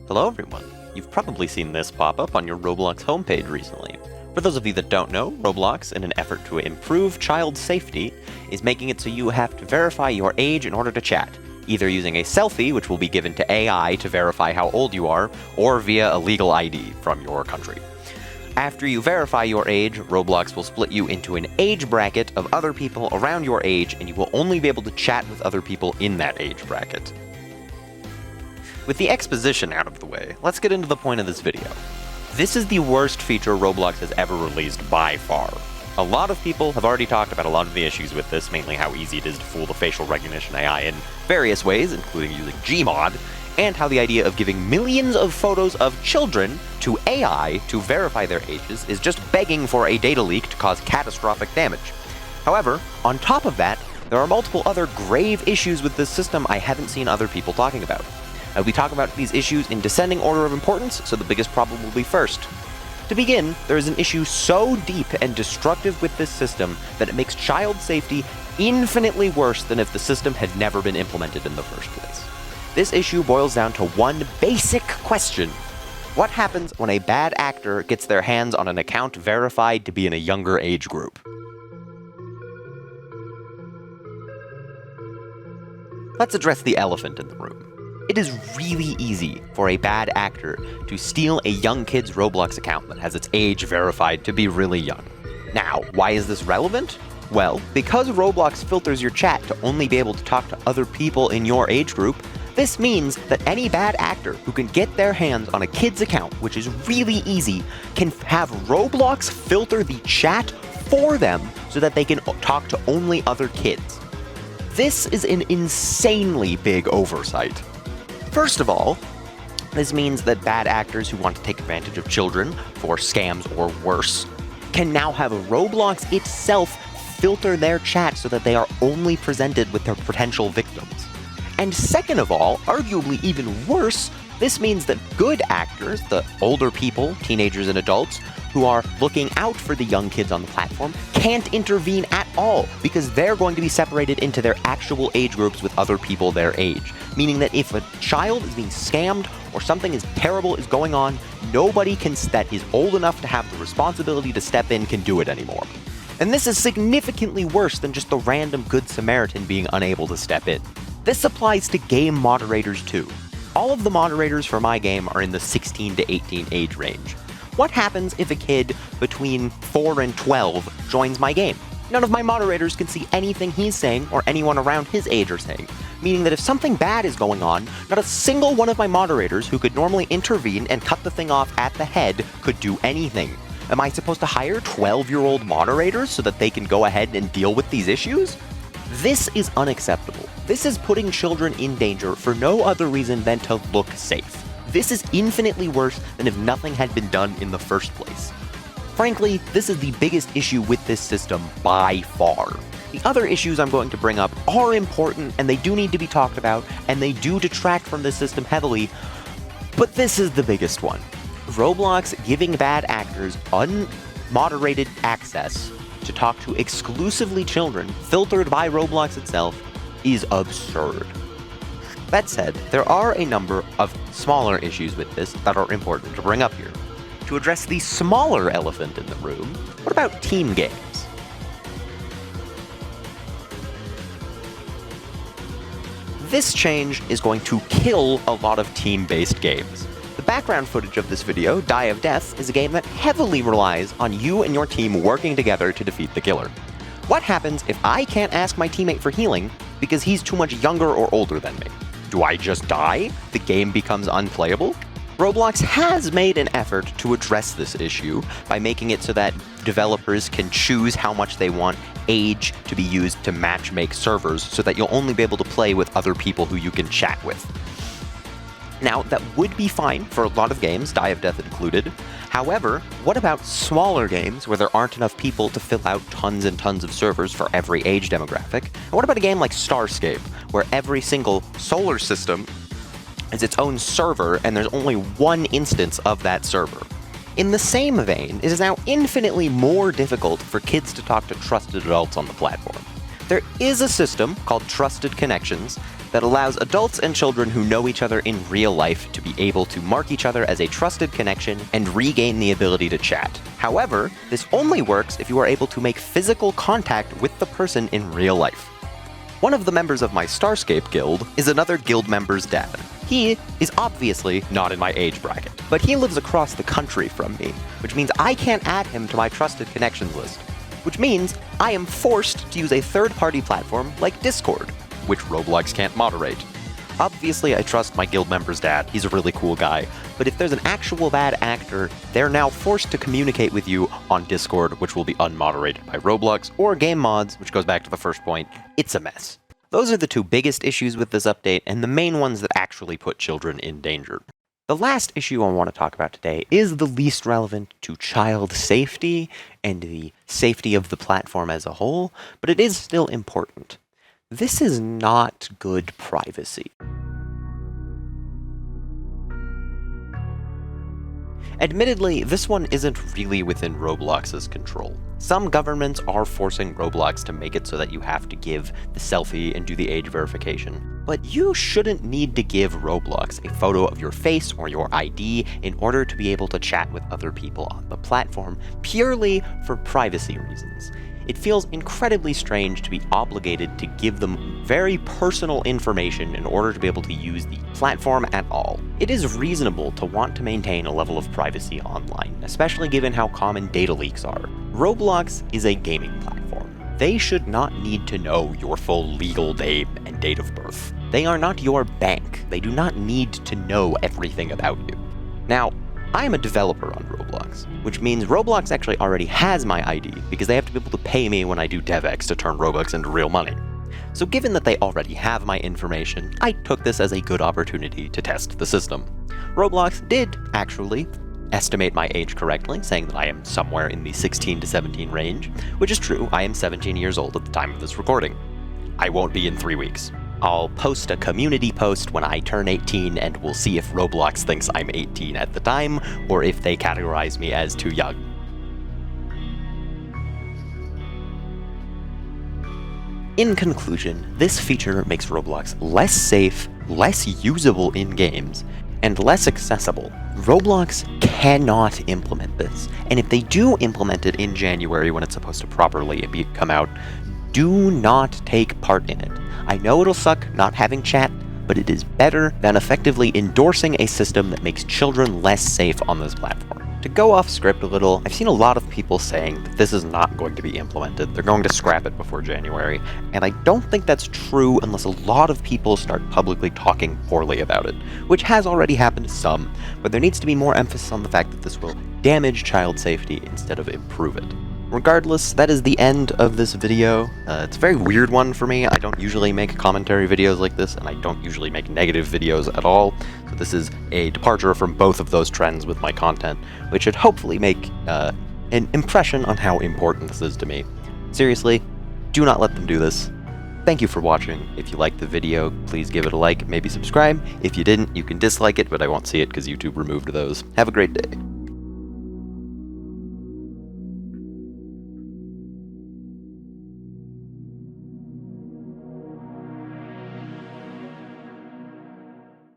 Hello everyone! You've probably seen this pop up on your Roblox homepage recently. For those of you that don't know, Roblox, in an effort to improve child safety, is making it so you have to verify your age in order to chat, either using a selfie, which will be given to AI to verify how old you are, or via a legal ID from your country. After you verify your age, Roblox will split you into an age bracket of other people around your age, and you will only be able to chat with other people in that age bracket. With the exposition out of the way, let's get into the point of this video. This is the worst feature Roblox has ever released by far. A lot of people have already talked about a lot of the issues with this, mainly how easy it is to fool the facial recognition AI in various ways, including using Gmod, and how the idea of giving millions of photos of children to AI to verify their ages is just begging for a data leak to cause catastrophic damage. However, on top of that, there are multiple other grave issues with this system I haven't seen other people talking about. We talk about these issues in descending order of importance, so the biggest problem will be first. To begin, there is an issue so deep and destructive with this system that it makes child safety infinitely worse than if the system had never been implemented in the first place. This issue boils down to one basic question. What happens when a bad actor gets their hands on an account verified to be in a younger age group? Let's address the elephant in the room. It is really easy for a bad actor to steal a young kid's Roblox account that has its age verified to be really young. Now, why is this relevant? Well, because Roblox filters your chat to only be able to talk to other people in your age group, this means that any bad actor who can get their hands on a kid's account, which is really easy, can have Roblox filter the chat for them so that they can talk to only other kids. This is an insanely big oversight. First of all, this means that bad actors who want to take advantage of children for scams or worse can now have Roblox itself filter their chat so that they are only presented with their potential victims. And second of all, arguably even worse, this means that good actors, the older people, teenagers and adults, who are looking out for the young kids on the platform, can't intervene at all because they're going to be separated into their actual age groups with other people their age. Meaning that if a child is being scammed or something is terrible is going on, nobody that is old enough to have the responsibility to step in can do it anymore. And this is significantly worse than just the random Good Samaritan being unable to step in. This applies to game moderators too. All of the moderators for my game are in the 16 to 18 age range. What happens if a kid between 4 and 12 joins my game? None of my moderators can see anything he's saying or anyone around his age are saying, meaning that if something bad is going on, not a single one of my moderators who could normally intervene and cut the thing off at the head could do anything. Am I supposed to hire 12-year-old moderators so that they can go ahead and deal with these issues? This is unacceptable. This is putting children in danger for no other reason than to look safe. This is infinitely worse than if nothing had been done in the first place. Frankly, this is the biggest issue with this system by far. The other issues I'm going to bring up are important and they do need to be talked about and they do detract from this system heavily, but this is the biggest one. Roblox giving bad actors unmoderated access to talk to exclusively children filtered by Roblox itself is absurd. That said, there are a number of smaller issues with this that are important to bring up here. To address the smaller elephant in the room, what about team games? This change is going to kill a lot of team-based games. The background footage of this video, Die of Death, is a game that heavily relies on you and your team working together to defeat the killer. What happens if I can't ask my teammate for healing because he's too much younger or older than me? Do I just die? The game becomes unplayable? Roblox has made an effort to address this issue by making it so that developers can choose how much they want age to be used to matchmake servers so that you'll only be able to play with other people who you can chat with. Now, that would be fine for a lot of games, Die of Death included. However, what about smaller games where there aren't enough people to fill out tons and tons of servers for every age demographic? And what about a game like Starscape, where every single solar system is its own server and there's only one instance of that server? In the same vein, it is now infinitely more difficult for kids to talk to trusted adults on the platform. There is a system called Trusted Connections that allows adults and children who know each other in real life to be able to mark each other as a trusted connection and regain the ability to chat. However, this only works if you are able to make physical contact with the person in real life. One of the members of my Starscape guild is another guild member's dad. He is obviously not in my age bracket, but he lives across the country from me, which means I can't add him to my trusted connections list, which means I am forced to use a third-party platform like Discord, which Roblox can't moderate. Obviously, I trust my guild member's dad, he's a really cool guy, but if there's an actual bad actor, they're now forced to communicate with you on Discord, which will be unmoderated by Roblox, or game mods, which goes back to the first point. It's a mess. Those are the two biggest issues with this update, and the main ones that actually put children in danger. The last issue I want to talk about today is the least relevant to child safety and the safety of the platform as a whole, but it is still important. This is not good privacy. Admittedly, this one isn't really within Roblox's control. Some governments are forcing Roblox to make it so that you have to give the selfie and do the age verification. But you shouldn't need to give Roblox a photo of your face or your ID in order to be able to chat with other people on the platform, purely for privacy reasons. It feels incredibly strange to be obligated to give them very personal information in order to be able to use the platform at all. It is reasonable to want to maintain a level of privacy online, especially given how common data leaks are. Roblox is a gaming platform. They should not need to know your full legal name and date of birth. They are not your bank. They do not need to know everything about you. Now, I am a developer on Roblox, which means Roblox actually already has my ID because they have to be able to pay me when I do DevX to turn Robux into real money. So given that they already have my information, I took this as a good opportunity to test the system. Roblox did actually estimate my age correctly, saying that I am somewhere in the 16 to 17 range, which is true. I am 17 years old at the time of this recording. I won't be in 3 weeks. I'll post a community post when I turn 18 and we'll see if Roblox thinks I'm 18 at the time, or if they categorize me as too young. In conclusion, this feature makes Roblox less safe, less usable in games, and less accessible. Roblox cannot implement this, and if they do implement it in January when it's supposed to properly come out, do not take part in it. I know it'll suck not having chat, but it is better than effectively endorsing a system that makes children less safe on this platform. To go off script a little, I've seen a lot of people saying that this is not going to be implemented. They're going to scrap it before January, and I don't think that's true unless a lot of people start publicly talking poorly about it, which has already happened to some, but there needs to be more emphasis on the fact that this will damage child safety instead of improve it. Regardless, that is the end of this video. It's a very weird one for me. I don't usually make commentary videos like this, and I don't usually make negative videos at all. So this is a departure from both of those trends with my content, which should hopefully make an impression on how important this is to me. Seriously, do not let them do this. Thank you for watching. If you liked the video, please give it a like, maybe subscribe. If you didn't, you can dislike it, but I won't see it because YouTube removed those. Have a great day.